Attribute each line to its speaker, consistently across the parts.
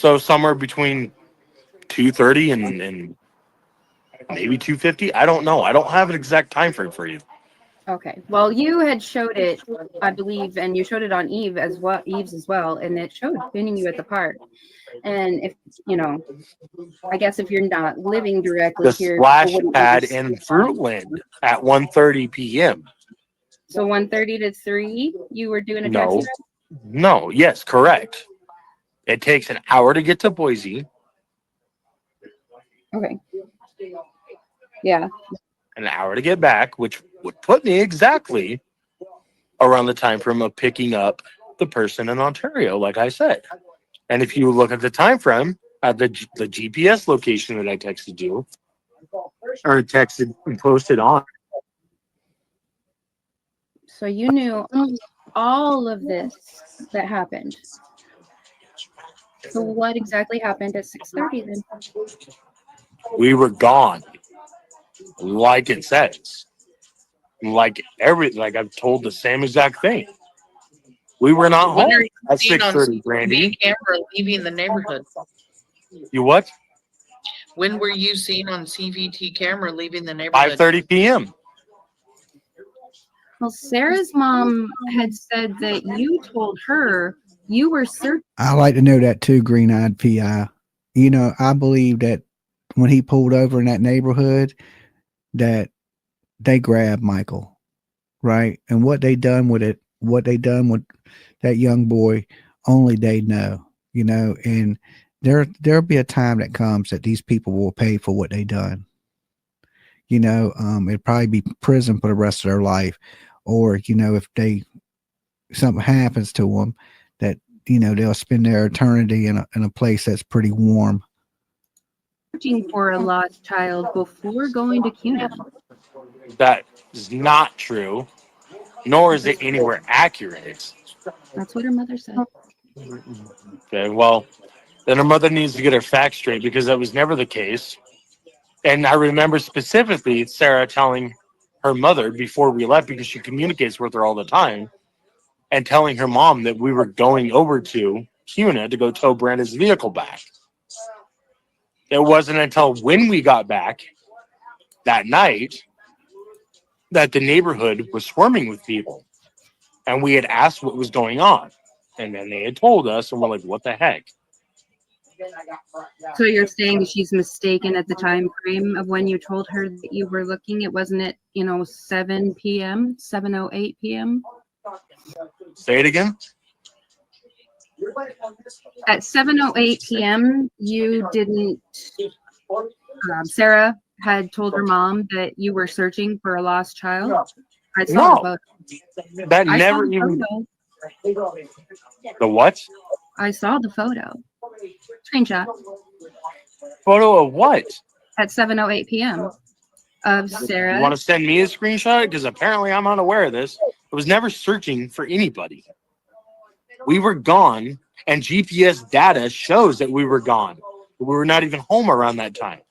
Speaker 1: So somewhere between 2:30 and maybe 2:50. I don't know. I don't have an exact time frame for you.
Speaker 2: Okay. Well, you had showed it, I believe, and you showed it on Eve's as well, and it showed pinning you at the park. And if I guess if you're not living directly
Speaker 1: The
Speaker 2: here,
Speaker 1: splash pad in Fruitland at 1:30 p.m.
Speaker 2: So 1:30 to 3, you were doing a taxi
Speaker 1: No,
Speaker 2: ride?
Speaker 1: no, yes, correct. It takes an hour to get to Boise,
Speaker 2: Okay. Yeah.
Speaker 1: an hour to get back, which would put me exactly around the time frame of picking up the person in Ontario, like I said. And if you look at the time frame at the GPS location that I texted you, or texted and posted on.
Speaker 2: So you knew all of this that happened. So what exactly happened at 6:30 then?
Speaker 1: We were gone, like it says, like I've told the same exact thing. We were not
Speaker 3: When
Speaker 1: home
Speaker 3: are you
Speaker 1: at
Speaker 3: seen on
Speaker 1: 6:30,
Speaker 3: CCTV
Speaker 1: Brandy.
Speaker 3: camera leaving the neighborhood?
Speaker 1: You what?
Speaker 3: When were you seen on CVT camera leaving the neighborhood?
Speaker 1: 5:30 p.m.
Speaker 2: Well, Sarah's mom had said that you told her you were certain.
Speaker 4: I like to know that too, green-eyed PI. I believe that when he pulled over in that neighborhood, that they grabbed Michael, right? And what they done with that young boy, only they know, and there'll be a time that comes that these people will pay for what they done. It'd probably be prison for the rest of their life, or if something happens to them, that they'll spend their eternity in a place that's pretty warm.
Speaker 2: Searching for a lost child before going to CUNA.
Speaker 1: That is not true, nor is it anywhere accurate.
Speaker 2: That's what her mother said.
Speaker 1: Okay, well, then her mother needs to get her facts straight because that was never the case. And I remember specifically Sarah telling her mother before we left, because she communicates with her all the time, and telling her mom that we were going over to CUNA to go tow Brandon's vehicle back. It wasn't until when we got back that night that the neighborhood was swarming with people. And we had asked what was going on. And then they had told us, and we're like, what the heck?
Speaker 2: So you're saying she's mistaken at the time frame of when you told her that you were looking? It wasn't at 7 p.m., 7:08 p.m.
Speaker 1: Say it again.
Speaker 2: At 7:08 p.m., you didn't. Sarah had told her mom that you were searching for a lost child. I saw the photo.
Speaker 1: That
Speaker 2: I
Speaker 1: never
Speaker 2: saw the
Speaker 1: even.
Speaker 2: photo.
Speaker 1: The what?
Speaker 2: I saw the photo. Screenshot.
Speaker 1: Photo of what?
Speaker 2: At 7:08 p.m. of Sarah.
Speaker 1: You want to send me a screenshot? Because apparently I'm unaware of this. I was never searching for anybody. We were gone, and GPS data shows that we were gone. We were not even home around that time.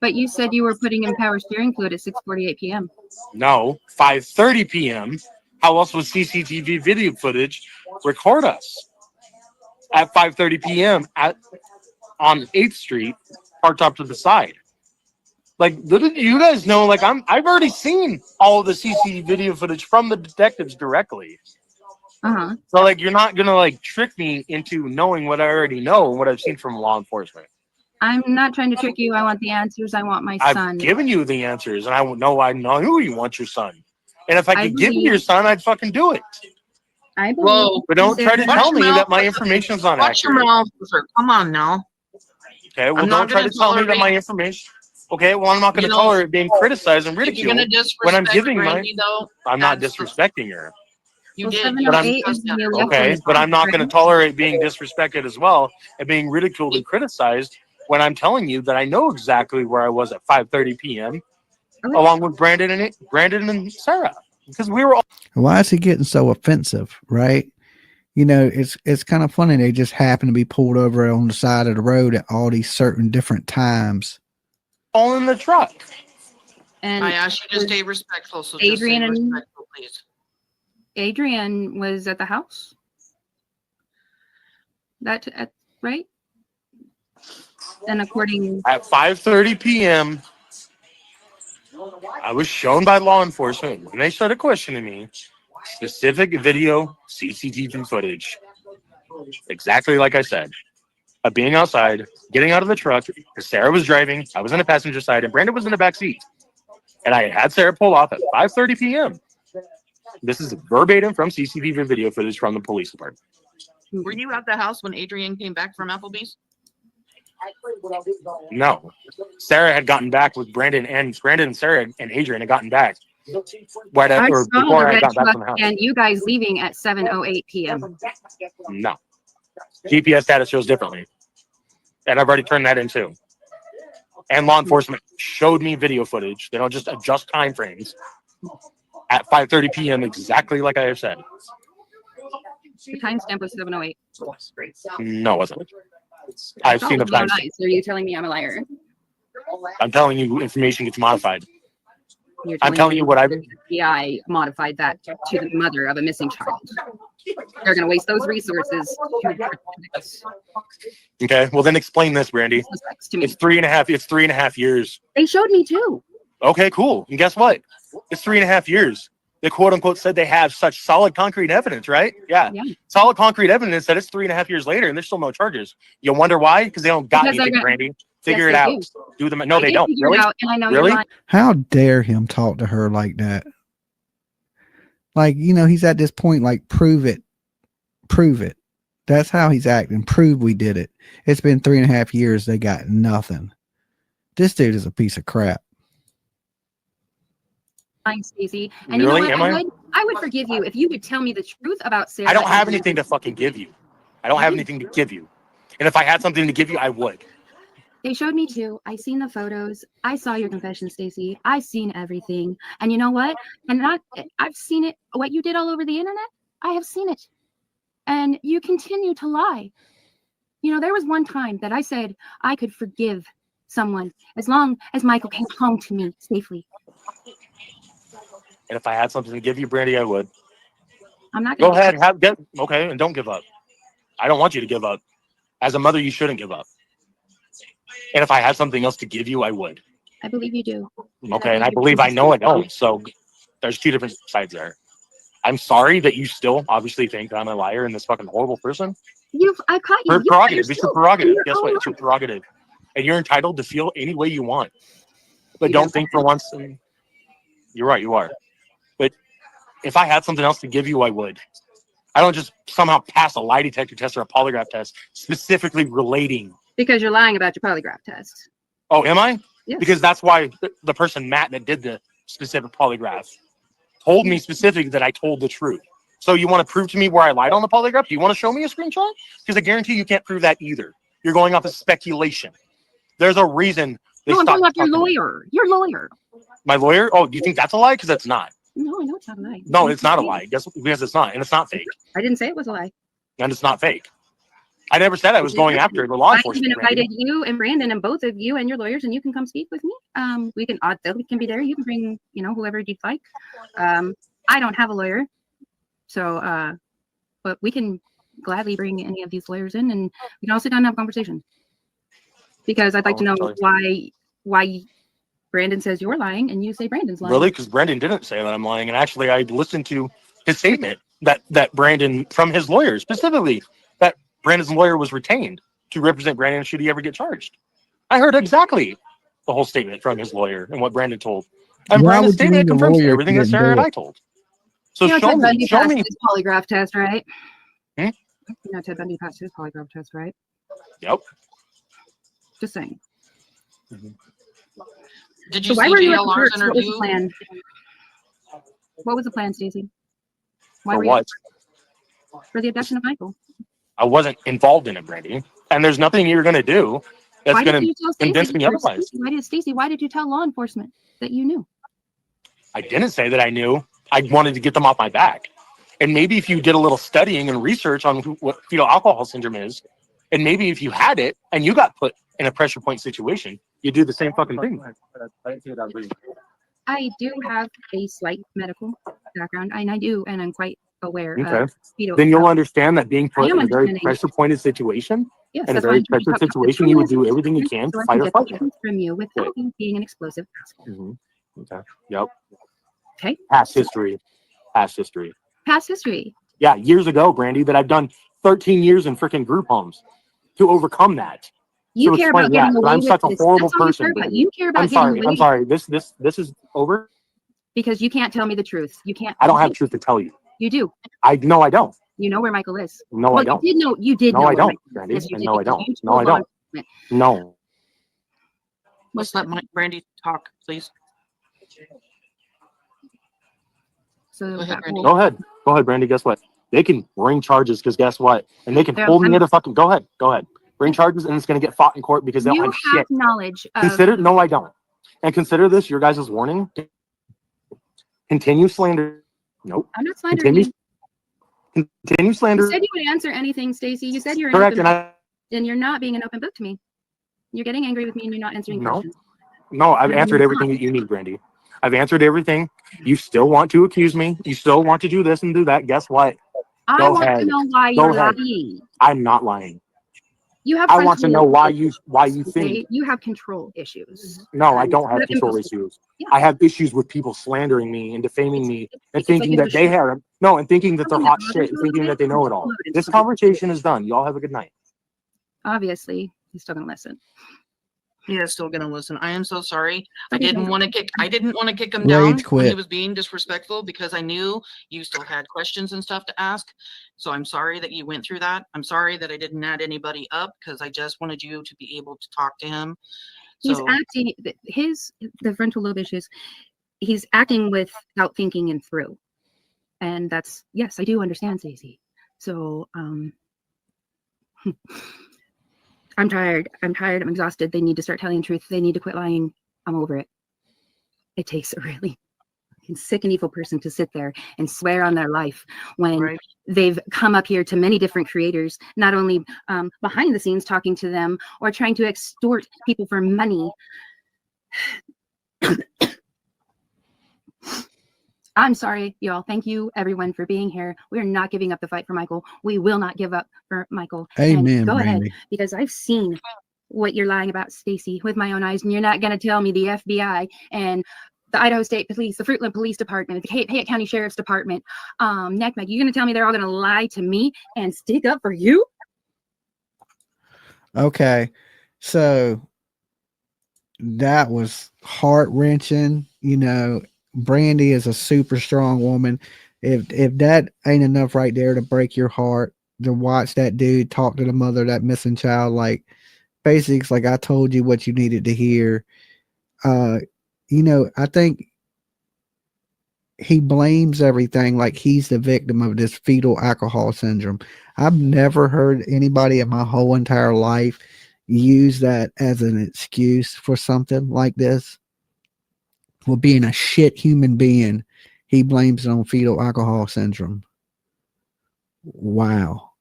Speaker 2: But you said you were putting in power steering fluid at 6:48 p.m.
Speaker 1: No, 5:30 p.m. How else would CCTV video footage record us? At 5:30 p.m. on 8th Street, parked up to the side. Like, you guys know, like, I've already seen all of the CCTV video footage from the detectives directly.
Speaker 2: Uh-huh.
Speaker 1: So, like, you're not going to, like, trick me into knowing what I already know and what I've seen from law enforcement.
Speaker 2: I'm not trying to trick you. I want the answers. I want my son.
Speaker 1: I've given you the answers, and I know who you want your son. And if I could give you your son, I'd fucking do it.
Speaker 2: I believe.
Speaker 1: But don't try to tell me that my information's not accurate.
Speaker 3: Watch your mouth, sir. Come on now.
Speaker 1: Okay, well, don't try to tell me that my information. Okay, well, I'm not going to tolerate being criticized and ridiculed when I'm giving
Speaker 3: Brandy, though,
Speaker 1: I'm not disrespecting her.
Speaker 3: You did.
Speaker 1: Okay, but I'm not going to tolerate being disrespected as well and being ridiculed and criticized when I'm telling you that I know exactly where I was at 5:30 p.m. along with Brandon and Sarah, because we were all.
Speaker 4: Why is he getting so offensive, right? It's kind of funny. They just happen to be pulled over on the side of the road at all these certain different times.
Speaker 1: All in the truck.
Speaker 2: And
Speaker 3: I asked you to stay respectful, so
Speaker 2: Adrian
Speaker 3: just stay respectful, please.
Speaker 2: Adrian was at the house. Right? And according,
Speaker 1: At 5:30 p.m., I was shown by law enforcement when they started questioning me specific video CCTV footage. Exactly like I said. Of being outside, getting out of the truck, because Sarah was driving, I was in the passenger side, and Brandon was in the back seat. And I had Sarah pull off at 5:30 p.m. This is verbatim from CCTV video footage from the police department.
Speaker 3: Were you at the house when Adrian came back from Applebee's?
Speaker 1: No. Sarah had gotten back with Brandon and Sarah and Adrian had gotten back right
Speaker 2: I
Speaker 1: after,
Speaker 2: saw the
Speaker 1: before I
Speaker 2: red
Speaker 1: got back
Speaker 2: truck
Speaker 1: from the house.
Speaker 2: and you guys leaving at 7:08 p.m.
Speaker 1: No. GPS status shows differently. And I've already turned that in too. And law enforcement showed me video footage. They don't just adjust time frames at 5:30 p.m. exactly like I have said.
Speaker 2: The timestamp was 7:08.
Speaker 1: No, it wasn't. I've seen the time.
Speaker 2: Nice. Are you telling me I'm a liar?
Speaker 1: I'm telling you information gets modified.
Speaker 2: You're
Speaker 1: I'm telling you what I've...
Speaker 2: the FBI modified that to the mother of a missing child. They're going to waste those resources to protect
Speaker 1: Okay, well then explain this, Brandy.
Speaker 2: suspects to me.
Speaker 1: It's 3.5 years.
Speaker 2: They showed me too.
Speaker 1: Okay, cool. And guess what? It's 3.5 years. They quote unquote said they have such solid concrete evidence, right? Yeah. Solid concrete evidence that it's 3.5 years later and there's still no charges. You wonder why? Because they don't got
Speaker 2: Because
Speaker 1: anything, Brandy. Figure
Speaker 2: Yes,
Speaker 1: it
Speaker 2: they
Speaker 1: out.
Speaker 2: do.
Speaker 1: Do them. No,
Speaker 2: I
Speaker 1: they
Speaker 2: did
Speaker 1: don't.
Speaker 2: figure it
Speaker 1: Really?
Speaker 2: out, and I know
Speaker 1: Really?
Speaker 2: you're lying.
Speaker 4: How dare him talk to her like that? Like, you know, he's at this point, like, prove it. Prove it. That's how he's acting. Prove we did it. It's been 3.5 years. They got nothing. This dude is a piece of crap.
Speaker 2: Stacey. And
Speaker 1: Really?
Speaker 2: you know
Speaker 1: Am
Speaker 2: what?
Speaker 1: I?
Speaker 2: I would forgive you if you would tell me the truth about Sarah.
Speaker 1: I don't have anything to fucking give you. I don't have anything to give you. And if I had something to give you, I would.
Speaker 2: They showed me too. I seen the photos. I saw your confession, Stacey. I seen everything. And you know what? And I've seen it. What you did all over the internet, I have seen it. And you continue to lie. You know, there was one time that I said I could forgive someone as long as Michael came home to me safely.
Speaker 1: And if I had something to give you, Brandy, I would.
Speaker 2: I'm not
Speaker 1: Go
Speaker 2: gonna
Speaker 1: ahead, okay, and don't give up. I don't want you to give up. As a mother, you shouldn't give up. And if I had something else to give you, I would.
Speaker 2: I believe you do.
Speaker 1: Okay, and I believe I know I don't. So there's two different sides there. I'm sorry that you still obviously think I'm a liar and this fucking horrible person.
Speaker 2: I caught you.
Speaker 1: Your
Speaker 2: You
Speaker 1: prerogative. It's your prerogative.
Speaker 2: You're
Speaker 1: Guess what?
Speaker 2: all
Speaker 1: It's your prerogative. And you're entitled to feel any way you want. But don't think for once. You're right, you are. But if I had something else to give you, I would. I don't just somehow pass a lie detector test or a polygraph test specifically relating.
Speaker 2: Because you're lying about your polygraph test.
Speaker 1: Oh, am I?
Speaker 2: Yes.
Speaker 1: Because that's why the person, Matt, that did the specific polygraph told me specifically that I told the truth. So you want to prove to me where I lied on the polygraph? Do you want to show me a screenshot? Because I guarantee you can't prove that either. You're going off of speculation. There's a reason.
Speaker 2: No, I'm talking about your lawyer. Your lawyer.
Speaker 1: My lawyer? Oh, do you think that's a lie? Because that's not.
Speaker 2: No, I know it's not a lie.
Speaker 1: No, it's not a lie. Because it's not. And it's not fake.
Speaker 2: I didn't say it was a lie.
Speaker 1: And it's not fake. I never said I was going after the law
Speaker 2: I
Speaker 1: enforcement.
Speaker 2: even invited you and Brandon and both of you and your lawyers, and you can come speak with me. We can be there. You can bring, whoever you'd like. I don't have a lawyer, so but we can gladly bring any of these lawyers in, and we can all sit down and have a conversation. Because I'd like to know why Brandon says you're lying and you say Brandon's lying.
Speaker 1: Really? Because Brandon didn't say that I'm lying, and actually I listened to his statement that Brandon, from his lawyer specifically, that Brandon's lawyer was retained to represent Brandon should he ever get charged. I heard exactly the whole statement from his lawyer and what Brandon told. And Brandon's statement confirms everything that Sarah and I told. So show me.
Speaker 2: His polygraph test, right?
Speaker 1: Hmm?
Speaker 2: Ted Bundy passed his polygraph test, right?
Speaker 1: Yep.
Speaker 2: Just saying.
Speaker 1: Mm-hmm.
Speaker 3: Did you
Speaker 2: So why
Speaker 3: see
Speaker 2: were you at
Speaker 3: JLR's
Speaker 2: church? What was
Speaker 3: interview?
Speaker 2: the plan? What was the plan, Stacey? Why
Speaker 1: For
Speaker 2: were you
Speaker 1: what?
Speaker 2: for the abduction of Michael?
Speaker 1: I wasn't involved in it, Brandy. And there's nothing you're going to do that's going to convince me otherwise.
Speaker 2: Why did you tell law enforcement that you knew?
Speaker 1: I didn't say that I knew. I wanted to get them off my back. And maybe if you did a little studying and research on what fetal alcohol syndrome is, and maybe if you had it and you got put in a pressure point situation, you do the same fucking thing.
Speaker 2: I do have a slight medical background, and I'm quite aware
Speaker 1: Okay.
Speaker 2: of fetal.
Speaker 1: Then you'll understand that being
Speaker 2: I
Speaker 1: put
Speaker 2: am
Speaker 1: in a very
Speaker 2: understanding.
Speaker 1: pressure pointed situation,
Speaker 2: Yes,
Speaker 1: in a
Speaker 2: that's why
Speaker 1: very
Speaker 2: I'm trying to
Speaker 1: pressured
Speaker 2: talk about
Speaker 1: situation,
Speaker 2: this
Speaker 1: you would do everything you can
Speaker 2: so
Speaker 1: to
Speaker 2: I
Speaker 1: fight
Speaker 2: can
Speaker 1: or
Speaker 2: get the
Speaker 1: flight.
Speaker 2: truth from you without you being an explosive asshole.
Speaker 1: Mm-hmm. Okay. Yep.
Speaker 2: Okay.
Speaker 1: Past history. Past history.
Speaker 2: Past history.
Speaker 1: Yeah, years ago, Brandy, that I've done 13 years in freaking group homes to overcome that.
Speaker 2: You
Speaker 1: So
Speaker 2: care
Speaker 1: explain
Speaker 2: about
Speaker 1: that.
Speaker 2: getting
Speaker 1: But
Speaker 2: away
Speaker 1: I'm
Speaker 2: with
Speaker 1: such a
Speaker 2: this.
Speaker 1: horrible
Speaker 2: That's all you
Speaker 1: person,
Speaker 2: care about.
Speaker 1: Brandy.
Speaker 2: You care about
Speaker 1: I'm
Speaker 2: getting
Speaker 1: sorry.
Speaker 2: away
Speaker 1: I'm sorry. This is over.
Speaker 2: because you can't tell me the truth. You can't.
Speaker 1: I don't have truth to tell you.
Speaker 2: You do.
Speaker 1: I no, I don't.
Speaker 2: You know where Michael is.
Speaker 1: No,
Speaker 2: Well,
Speaker 1: I don't.
Speaker 2: you did know. You did
Speaker 1: No,
Speaker 2: know
Speaker 1: I
Speaker 2: where
Speaker 1: don't,
Speaker 2: Michael is.
Speaker 1: Brandy.
Speaker 2: Yes, you
Speaker 1: And
Speaker 2: did.
Speaker 1: no, I
Speaker 2: Because
Speaker 1: don't.
Speaker 2: you
Speaker 1: No, I
Speaker 2: told law
Speaker 1: don't.
Speaker 2: enforcement.
Speaker 1: No.
Speaker 3: Let's let Brandy talk, please.
Speaker 2: So
Speaker 3: Go ahead,
Speaker 2: that
Speaker 3: Brandy.
Speaker 2: whole
Speaker 1: Go ahead. Go ahead, Brandy. Guess what? They can bring charges because guess what? And they can
Speaker 2: Yeah,
Speaker 1: hold me
Speaker 2: I'm-
Speaker 1: at a fucking. Go ahead. Go ahead. Bring charges and it's going to get fought in court because they'll
Speaker 2: you
Speaker 1: have
Speaker 2: have
Speaker 1: shit.
Speaker 2: knowledge of.
Speaker 1: Consider. No, I don't. And consider this your guys' warning. Continue slander. Nope.
Speaker 2: I'm not slandering
Speaker 1: Continue.
Speaker 2: you.
Speaker 1: Continue
Speaker 2: You
Speaker 1: slander.
Speaker 2: said you would answer anything, Stacy. You said you're an
Speaker 1: Correct.
Speaker 2: open
Speaker 1: And
Speaker 2: book, and you're not being an open book to me. You're getting angry with me, and you're not answering
Speaker 1: No.
Speaker 2: questions.
Speaker 1: No, I've
Speaker 2: And
Speaker 1: answered
Speaker 2: you're
Speaker 1: everything that you need, Brandy. I've answered everything. You still want to accuse me. You still want to do this and do that. Guess what?
Speaker 2: I
Speaker 1: Go
Speaker 2: want
Speaker 1: ahead.
Speaker 2: to know why
Speaker 1: Go
Speaker 2: you're
Speaker 1: ahead.
Speaker 2: lying.
Speaker 1: I'm not lying.
Speaker 2: You have.
Speaker 1: I want to know
Speaker 2: frontal
Speaker 1: why
Speaker 2: issues,
Speaker 1: you
Speaker 2: okay?
Speaker 1: think.
Speaker 2: You have control issues.
Speaker 1: No, I
Speaker 2: And
Speaker 1: don't have
Speaker 2: you
Speaker 1: control
Speaker 2: imposter-
Speaker 1: issues.
Speaker 2: Yeah.
Speaker 1: I have issues with people slandering me and defaming me and
Speaker 2: It's like
Speaker 1: thinking
Speaker 2: you
Speaker 1: that
Speaker 2: have a
Speaker 1: they
Speaker 2: shirt.
Speaker 1: have no and thinking that they're
Speaker 2: Something
Speaker 1: hot
Speaker 2: that
Speaker 1: shit,
Speaker 2: bothers you a
Speaker 1: thinking
Speaker 2: little
Speaker 1: that they
Speaker 2: bit,
Speaker 1: know it all.
Speaker 2: upload it.
Speaker 1: This conversation is done. You all have a good night.
Speaker 2: Obviously, he's still gonna listen.
Speaker 3: He is still gonna listen. I am so sorry. I
Speaker 2: Okay,
Speaker 3: didn't
Speaker 2: so-
Speaker 3: want to kick him
Speaker 4: Rage
Speaker 3: down when he
Speaker 4: quit.
Speaker 3: was being disrespectful because I knew you still had questions and stuff to ask. So I'm sorry that you went through that. I'm sorry that I didn't add anybody up because I just wanted you to be able to talk to him.
Speaker 2: He's
Speaker 3: So
Speaker 2: acting the frontal lobe issues. He's acting without thinking and through, and that's yes, I do understand, Stacey. So I'm tired. I'm tired. I'm exhausted. They need to start telling the truth. They need to quit lying. I'm over it. It takes a really sick and evil person to sit there and swear on their life when
Speaker 3: right.
Speaker 2: they've come up here to many different creators, not only behind the scenes talking to them or trying to extort people for money. I'm sorry, y'all. Thank you, everyone, for being here. We're not giving up the fight for Michael. We will not give up for Michael.
Speaker 4: Amen,
Speaker 2: And go ahead,
Speaker 4: Brandy.
Speaker 2: because I've seen what you're lying about, Stacy, with my own eyes, and you're not going to tell me the FBI and the Idaho State Police, the Fruitland Police Department, the Fayette County Sheriff's Department, NECMEC. You're going to tell me they're all going to lie to me and stick up for you?
Speaker 4: Okay. So that was heart wrenching. You know, Brandy is a super strong woman. If that ain't enough right there to break your heart, to watch that dude talk to the mother of that missing child, like basics, like I told you what you needed to hear. You know, I think he blames everything like he's the victim of this fetal alcohol syndrome. I've never heard anybody in my whole entire life use that as an excuse for something like this. Well, being a shit human being, he blames it on fetal alcohol syndrome. Wow.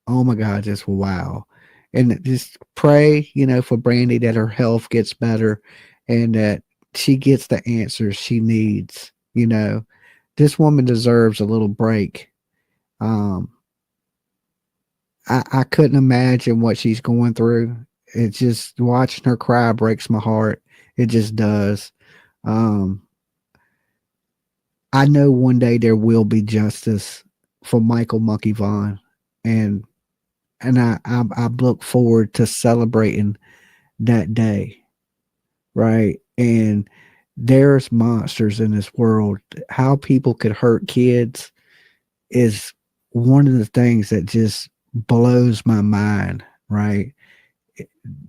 Speaker 4: Oh my God, just wow. And just pray, you know, for Brandy that her health gets better and that she gets the answers she needs. You know, this woman deserves a little break. I couldn't imagine what she's going through. It's just watching her cry breaks my heart. It just does. I know one day there will be justice for Michael Monkey Vaughn, and I look forward to celebrating that day, right? And there's monsters in this world. How people could hurt kids is one of the things that just blows my mind, right?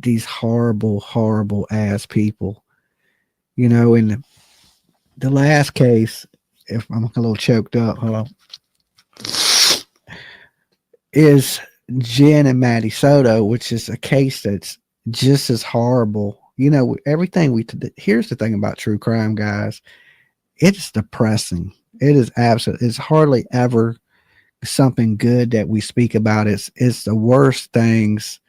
Speaker 4: These horrible, horrible ass people, you know. In the last case, if I'm a little choked up, hold on, is Jen and Maddie Soto, which is a case that's just as horrible. You know, everything here's the thing about true crime, guys. It's depressing. It is absolutely, it's hardly ever something good that we speak about. It's the worst things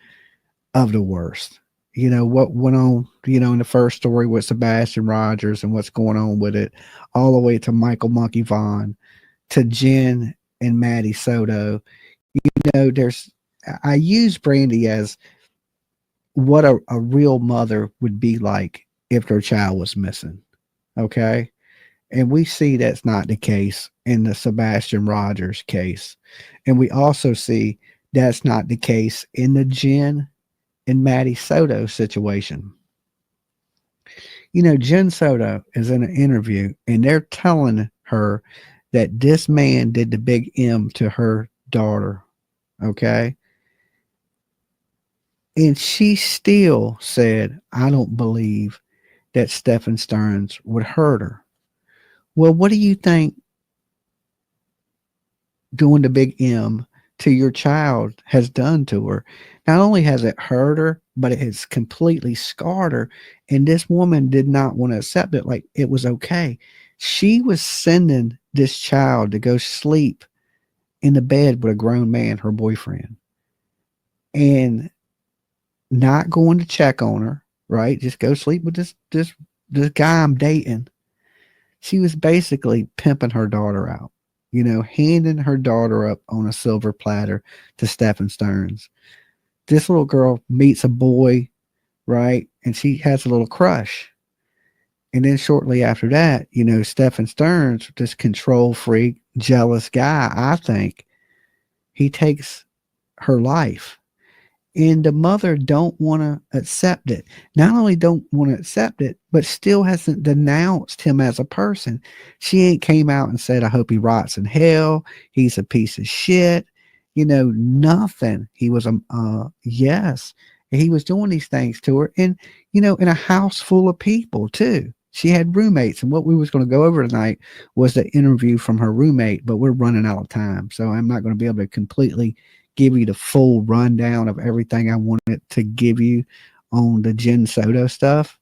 Speaker 4: of the worst. what went on, in the first story with Sebastian Rogers and what's going on with it, all the way to Michael Monkey Vaughn, to Jen and Maddie Soto. There's, I use Brandy as what a real mother would be like if their child was missing. Okay. And we see that's not the case in the Sebastian Rogers case. And we also see that's not the case in the Jen and Maddie Soto situation. Jen Soto is in an interview and they're telling her that this man did the big M to her daughter. Okay. And she still said, I don't believe that Stephen Stearns would hurt her. Well, what do you think doing the big M to your child has done to her? Not only has it hurt her, but it has completely scarred her. And this woman did not want to accept it like it was okay. She was sending this child to go sleep in the bed with a grown man, her boyfriend, and not going to check on her, right? Just go sleep with this guy I'm dating. She was basically pimping her daughter out, handing her daughter up on a silver platter to Stephen Stearns. This little girl meets a boy, right? And she has a little crush. And then shortly after that, Stephen Stearns, this control freak, jealous guy, I think, he takes her life. And the mother don't want to accept it. Not only don't want to accept it, but still hasn't denounced him as a person. She ain't came out and said, I hope he rots in hell. He's a piece of shit. Nothing. He was yes. And he was doing these things to her. And, in a house full of people too. She had roommates. And what we was going to go over tonight was the interview from her roommate, but we're running out of time. So I'm not going to be able to completely give you the full rundown of everything I wanted to give you on the Jen Soto stuff.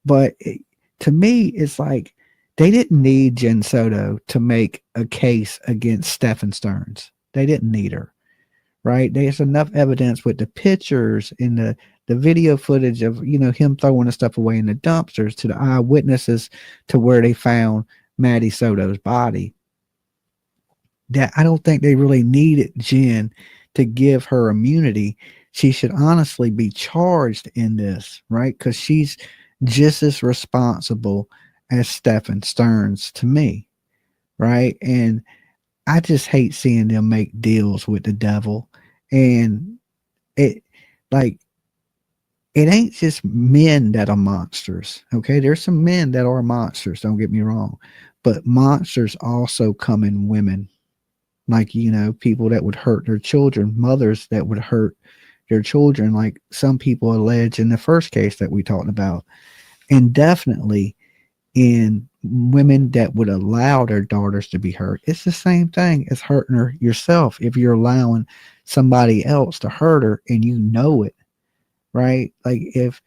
Speaker 4: But to me, it's like they didn't need Jen Soto to make a case against Stephen Stearns. They didn't need her, right? There's enough evidence with the pictures and the video footage of, him throwing the stuff away in the dumpsters, to the eyewitnesses to where they found Maddie Soto's body, that I don't think they really needed Jen to give her immunity. She should honestly be charged in this, right? Because she's just as responsible as Stephen Stearns to me, right? And I just hate seeing them make deals with the devil. And it ain't just men that are monsters, okay? There's some men that are monsters, don't get me wrong. But monsters also come in women. Like, people that would hurt their children, mothers that would hurt their children, like some people allege in the first case that we talked about. And definitely in women that would allow their daughters to be hurt. It's the same thing as hurting her yourself if you're allowing somebody else to hurt her and you know it, right? Like, if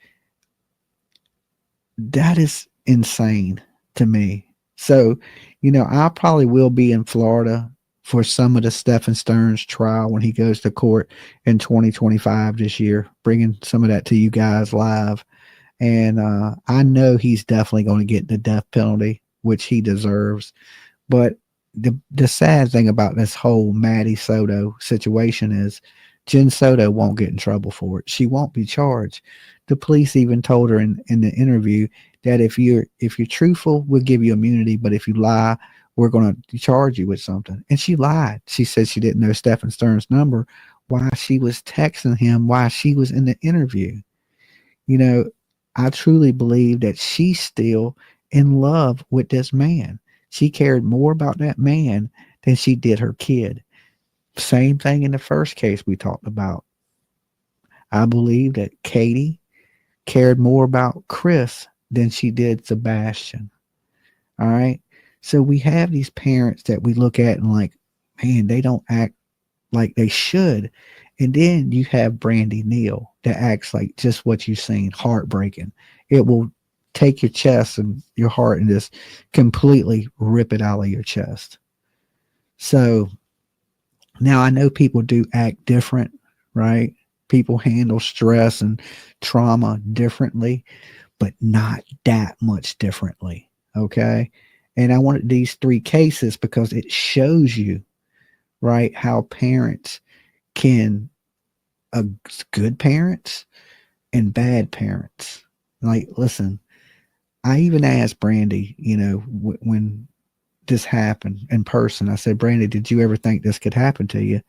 Speaker 4: that is insane to me. So, I probably will be in Florida for some of the Stephen Stearns trial when he goes to court in 2025 this year, bringing some of that to you guys live. And I know he's definitely going to get the death penalty, which he deserves. But the sad thing about this whole Maddie Soto situation is Jen Soto won't get in trouble for it. She won't be charged. The police even told her in the interview that if you're truthful, we'll give you immunity, but if you lie, we're going to charge you with something. And she lied. She said she didn't know Stephen Stearns' number while she was texting him while she was in the interview. I truly believe that she's still in love with this man. She cared more about that man than she did her kid. Same thing in the first case we talked about. I believe that Katie cared more about Chris than she did Sebastian. All right. So we have these parents that we look at and like, man, they don't act like they should. And then you have Brandy Neal that acts like just what you've seen, heartbreaking. It will take your chest and your heart and just completely rip it out of your chest. So now I know people do act different, right? People handle stress and trauma differently, but not that much differently. Okay. And I wanted these 3 cases because it shows you, right, how parents can, good parents and bad parents. Like, listen, I even asked Brandy, when this happened in person, I said, Brandy, did you ever think this could happen to you?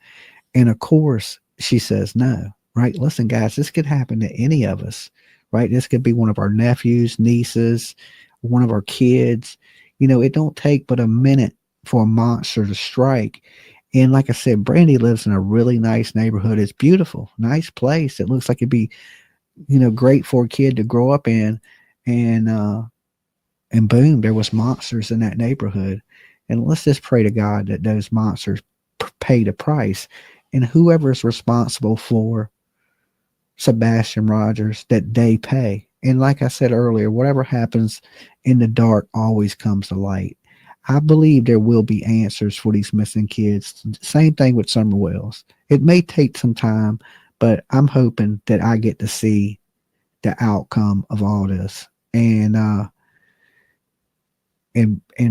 Speaker 4: And of course, she says no, right? Listen, guys, this could happen to any of us, right? This could be one of our nephews, nieces, one of our kids. It don't take but a minute for a monster to strike. And like I said, Brandy lives in a really nice neighborhood. It's beautiful, nice place. It looks like it'd be, great for a kid to grow up in. And boom, there was monsters in that neighborhood. And let's just pray to God that those monsters pay the price. And whoever's responsible for Sebastian Rogers, that they pay. And like I said earlier, whatever happens in the dark always comes to light. I believe there will be answers for these missing kids. Same thing with Summer Wells. It may take some time, but I'm hoping that I get to see the outcome of all this. And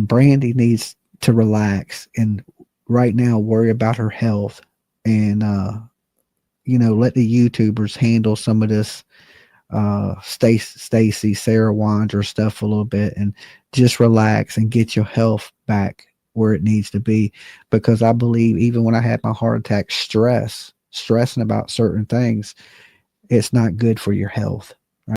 Speaker 4: Brandy needs to relax and right now worry about her health and let the YouTubers handle some of this Stacy, Sarah Wander stuff a little bit and just relax and get your health back where it needs to be. Because I believe even when I had my heart attack, stressing about certain things, it's not good for your health.